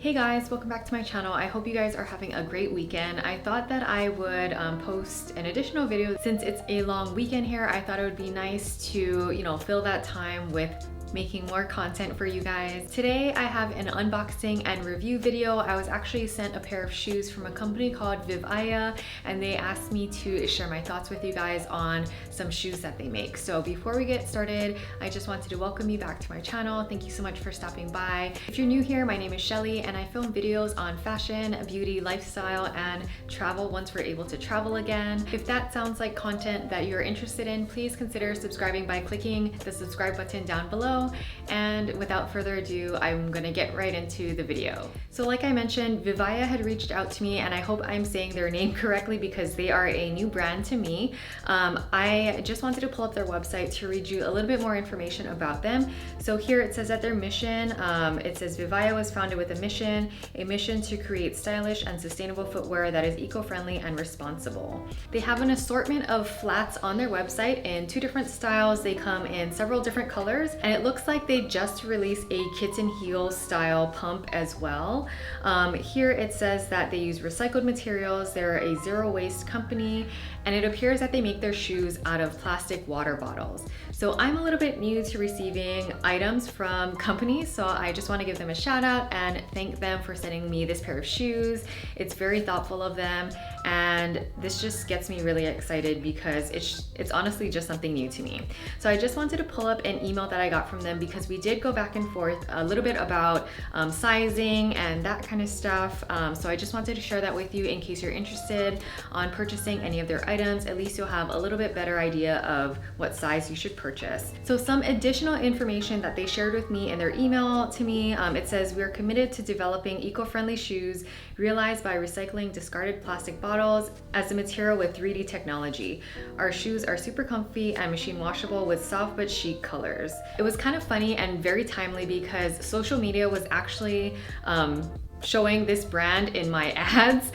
Hey guys, welcome back to my channel. I hope you guys are having a great weekend. I thought that I would post an additional video since it's a long weekend here. I thought it would be nice to, fill that time with making more content for you guys. Today I have an unboxing and review video. I was actually sent a pair of shoes from a company called VIVAIA, and they asked me to share my thoughts with you guys on some shoes that they make. So before we get started, I just wanted to welcome you back to my channel. Thank you so much for stopping by. If you're new here, my name is Shelly and I film videos on fashion, beauty, lifestyle, and travel once we're able to travel again. If that sounds like content that you're interested in, please consider subscribing by clicking the subscribe button down below. And without further ado, I'm gonna get right into the video. So like I mentioned, VIVAIA had reached out to me, and I hope I'm saying their name correctly because they are a new brand to me. I just wanted to pull up their website to read you a little bit more information about them. So here it says that their mission, it says VIVAIA was founded with a mission to create stylish and sustainable footwear that is eco-friendly and responsible. They have an assortment of flats on their website in 2 different styles. They come in several different colors, and it looks like they just released a kitten heel style pump as well. Here it says that they use recycled materials. They're a zero waste company, and it appears that they make their shoes out of plastic water bottles. So I'm a little bit new to receiving items from companies, so I just want to give them a shout out and thank them for sending me this pair of shoes. It's very thoughtful of them, and this just gets me really excited because it's honestly just something new to me. So I just wanted to pull up an email that I got from them because we did go back and forth a little bit about sizing and that kind of stuff. So I just wanted to share that with you in case you're interested on purchasing any of their items. At least you'll have a little bit better idea of what size you should purchase. So some additional information that they shared with me in their email to me, it says, "We're committed to developing eco-friendly shoes realized by recycling discarded plastic bottles as a material with 3D technology. Our shoes are super comfy and machine washable with soft but chic colors." It was kind of funny and very timely because social media was actually showing this brand in my ads.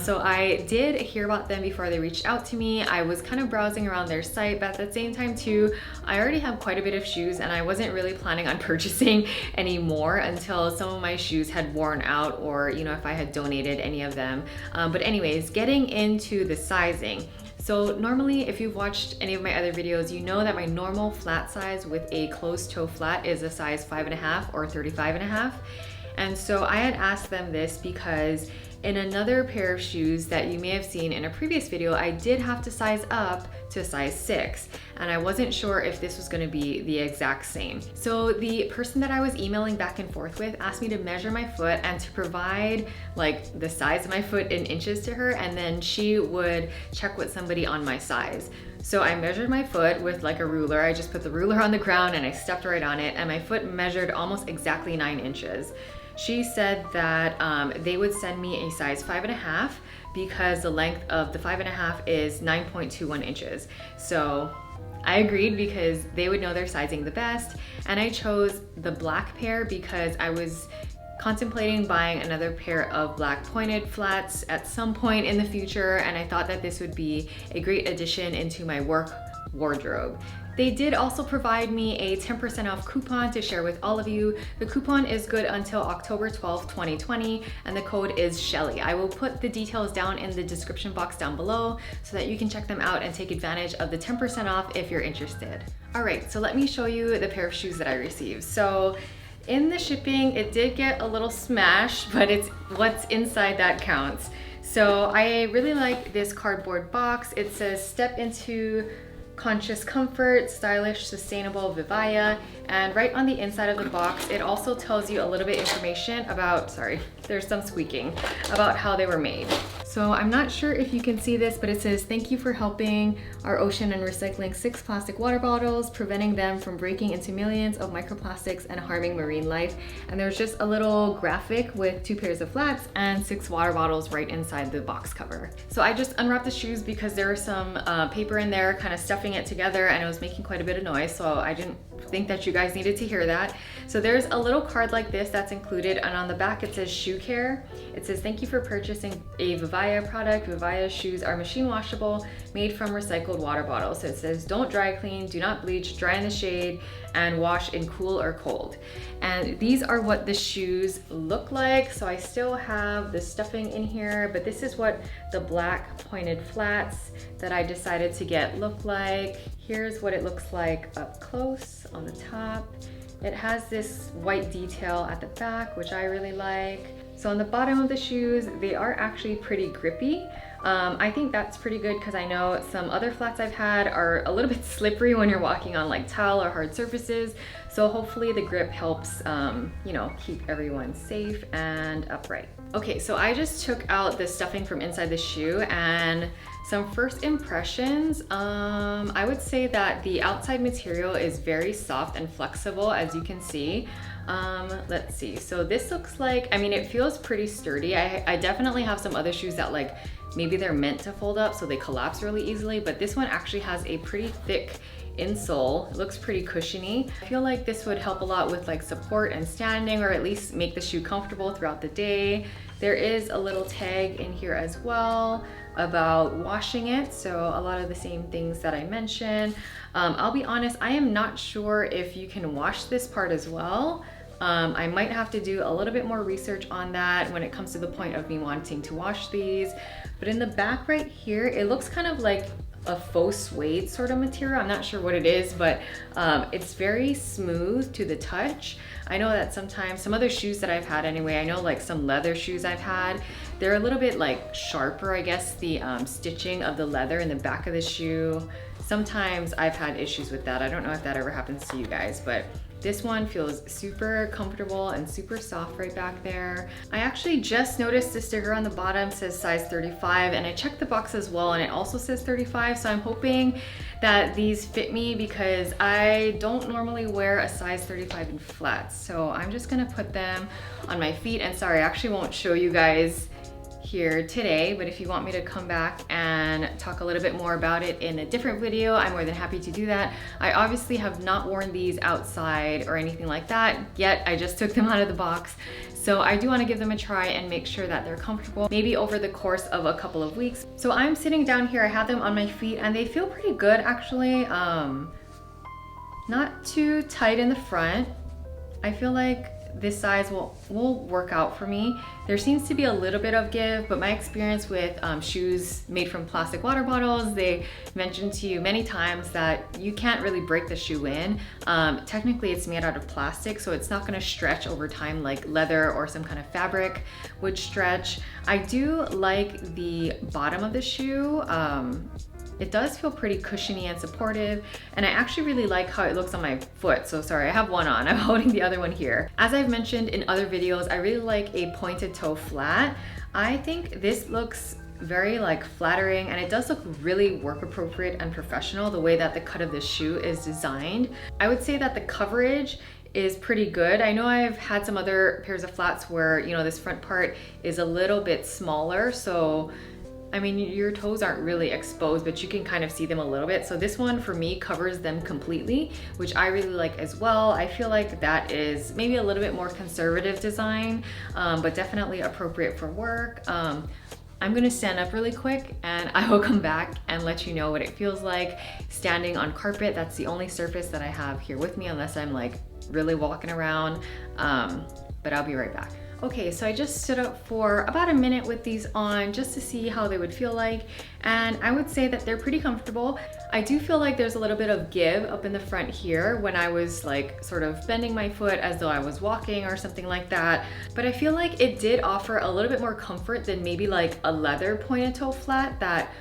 So I did hear about them before they reached out to me. I was kind of browsing around their site, but at the same time too, I already have quite a bit of shoes and I wasn't really planning on purchasing any more until some of my shoes had worn out, or if I had donated any of them. But anyways, getting into the sizing. So normally, if you've watched any of my other videos, you know that my normal flat size with a closed toe flat is a size 5.5 or 35.5. And so I had asked them this because in another pair of shoes that you may have seen in a previous video, I did have to size up to a size 6, and I wasn't sure if this was going to be the exact same. So the person that I was emailing back and forth with asked me to measure my foot and to provide like the size of my foot in inches to her, and then she would check with somebody on my size. So I measured my foot with like a ruler. I just put the ruler on the ground and I stepped right on it, and my foot measured almost exactly 9 inches. She said that they would send me a size 5.5 because the length of the 5.5 is 9.21 inches. So I agreed because they would know their sizing the best, and I chose the black pair because I was contemplating buying another pair of black pointed flats at some point in the future, and I thought that this would be a great addition into my work wardrobe. They did also provide me a 10% off coupon to share with all of you. The coupon is good until October 12th, 2020, and the code is Shelly. I will put the details down in the description box down below so that you can check them out and take advantage of the 10% off if you're interested. All right, so let me show you the pair of shoes that I received. So in the shipping, it did get a little smashed, but it's what's inside that counts. So I really like this cardboard box. It says "Step into conscious comfort, stylish, sustainable VIVAIA," and right on the inside of the box, it also tells you a little bit information about, sorry, there's some squeaking, about how they were made. So I'm not sure if you can see this, but it says, "Thank you for helping our ocean and recycling 6 plastic water bottles, preventing them from breaking into millions of microplastics and harming marine life." And there's just a little graphic with 2 pairs of flats and 6 water bottles right inside the box cover. So I just unwrapped the shoes because there was some paper in there kind of stuffing it together, and it was making quite a bit of noise, so I didn't think that you guys needed to hear that. So there's a little card like this that's included, and on the back it says shoe care. It says, thank you for purchasing a VIVAIA product. VIVAIA shoes are machine washable, made from recycled water bottles. So it says, don't dry clean, do not bleach, dry in the shade, and wash in cool or cold. And these are what the shoes look like. So I still have the stuffing in here, but this is what the black pointed flats that I decided to get look like. Here's what it looks like up close on the top. It has this white detail at the back, which I really like. So on the bottom of the shoes, they are actually pretty grippy. I think that's pretty good because I know some other flats I've had are a little bit slippery when you're walking on like tile or hard surfaces. So hopefully the grip helps, you know, keep everyone safe and upright. Okay, so I just took out the stuffing from inside the shoe, and some first impressions, I would say that the outside material is very soft and flexible, as you can see. Let's see, so this looks like, I mean, it feels pretty sturdy. I definitely have some other shoes that like, maybe they're meant to fold up so they collapse really easily, but this one actually has a pretty thick insole. It looks pretty cushiony. I feel like this would help a lot with like support and standing, or at least make the shoe comfortable throughout the day. There is a little tag in here as well about washing it, so a lot of the same things that I mentioned. I'll be honest, I am not sure if you can wash this part as well. I might have to do a little bit more research on that when it comes to the point of me wanting to wash these. But in the back right here, it looks kind of like a faux suede sort of material. I'm not sure what it is, but it's very smooth to the touch. I know that sometimes some other shoes that I've had anyway, I know like some leather shoes I've had, they're a little bit like sharper, I guess, the stitching of the leather in the back of the shoe. Sometimes I've had issues with that. I don't know if that ever happens to you guys, but this one feels super comfortable and super soft right back there. I actually just noticed the sticker on the bottom says size 35, and I checked the box as well and it also says 35. So I'm hoping that these fit me because I don't normally wear a size 35 in flats. So I'm just gonna put them on my feet, and sorry, I actually won't show you guys here today, but if you want me to come back and talk a little bit more about it in a different video, I'm more than happy to do that. I obviously have not worn these outside or anything like that yet. I just took them out of the box. So I do want to give them a try and make sure that they're comfortable, maybe over the course of a couple of weeks. So I'm sitting down here, I have them on my feet and they feel pretty good actually. Not too tight in the front. I feel like this size will work out for me. There seems to be a little bit of give, but my experience with shoes made from plastic water bottles, they mentioned to you many times that you can't really break the shoe in. Technically it's made out of plastic, so it's not gonna stretch over time like leather or some kind of fabric would stretch. I do like the bottom of the shoe. It does feel pretty cushiony and supportive, and I actually really like how it looks on my foot. So sorry, I have one on, I'm holding the other one here. As I've mentioned in other videos, I really like a pointed toe flat. I think this looks very like flattering, and it does look really work appropriate and professional the way that the cut of this shoe is designed. I would say that the coverage is pretty good. I know I've had some other pairs of flats where, you know, this front part is a little bit smaller, so I mean, your toes aren't really exposed, but you can kind of see them a little bit. So this one for me covers them completely, which I really like as well. I feel like that is maybe a little bit more conservative design, but definitely appropriate for work. I'm gonna stand up really quick and I will come back and let you know what it feels like standing on carpet. That's the only surface that I have here with me unless I'm like really walking around, but I'll be right back. Okay, so I just stood up for about a minute with these on just to see how they would feel like, and I would say that they're pretty comfortable. I do feel like there's a little bit of give up in the front here when I was like sort of bending my foot as though I was walking or something like that, but I feel like it did offer a little bit more comfort than maybe like a leather pointed toe flat that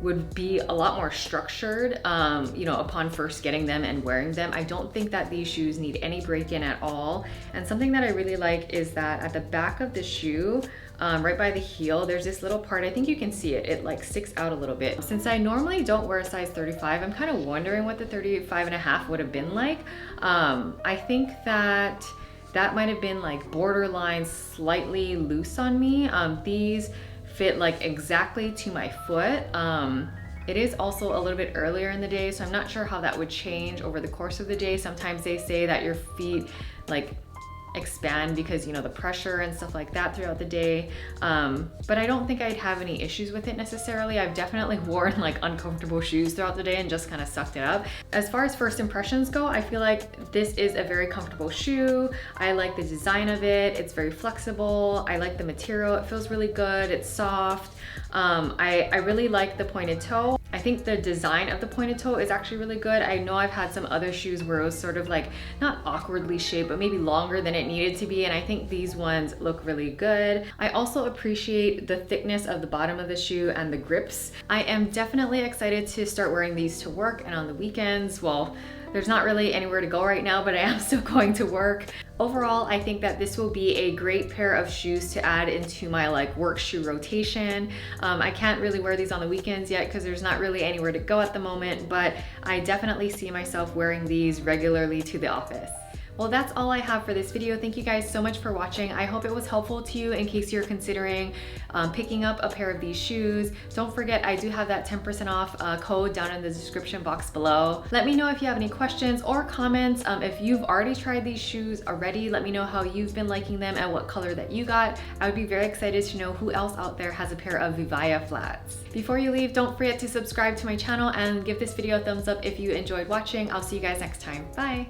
would be a lot more structured, you know, upon first getting them and wearing them. I don't think that these shoes need any break-in at all. And something that I really like is that at the back of the shoe, right by the heel, there's this little part, I think you can see it, it like sticks out a little bit. Since I normally don't wear a size 35, I'm kind of wondering what the 35.5 would have been like. I think that might have been like borderline slightly loose on me. These fit like exactly to my foot. It is also a little bit earlier in the day, so I'm not sure how that would change over the course of the day. Sometimes they say that your feet like expand because, you know, the pressure and stuff like that throughout the day. But I don't think I'd have any issues with it necessarily. I've definitely worn like uncomfortable shoes throughout the day and just kind of sucked it up. As far as first impressions go, I feel like this is a very comfortable shoe. I like the design of it. It's very flexible. I like the material. It feels really good. It's soft. I really like the pointed toe. I think the design of the pointed toe is actually really good. I know I've had some other shoes where it was sort of like not awkwardly shaped, but maybe longer than it needed to be, and I think these ones look really good. I also appreciate the thickness of the bottom of the shoe and the grips. I am definitely excited to start wearing these to work and on the weekends. Well, there's not really anywhere to go right now, but I am still going to work. Overall, I think that this will be a great pair of shoes to add into my like work shoe rotation. I can't really wear these on the weekends yet because there's not really anywhere to go at the moment, but I definitely see myself wearing these regularly to the office. Well, that's all I have for this video. Thank you guys so much for watching. I hope it was helpful to you in case you're considering picking up a pair of these shoes. Don't forget, I do have that 10% off code down in the description box below. Let me know if you have any questions or comments. If you've already tried these shoes already, let me know how you've been liking them and what color that you got. I would be very excited to know who else out there has a pair of VIVAIA flats. Before you leave, don't forget to subscribe to my channel and give this video a thumbs up if you enjoyed watching. I'll see you guys next time. Bye.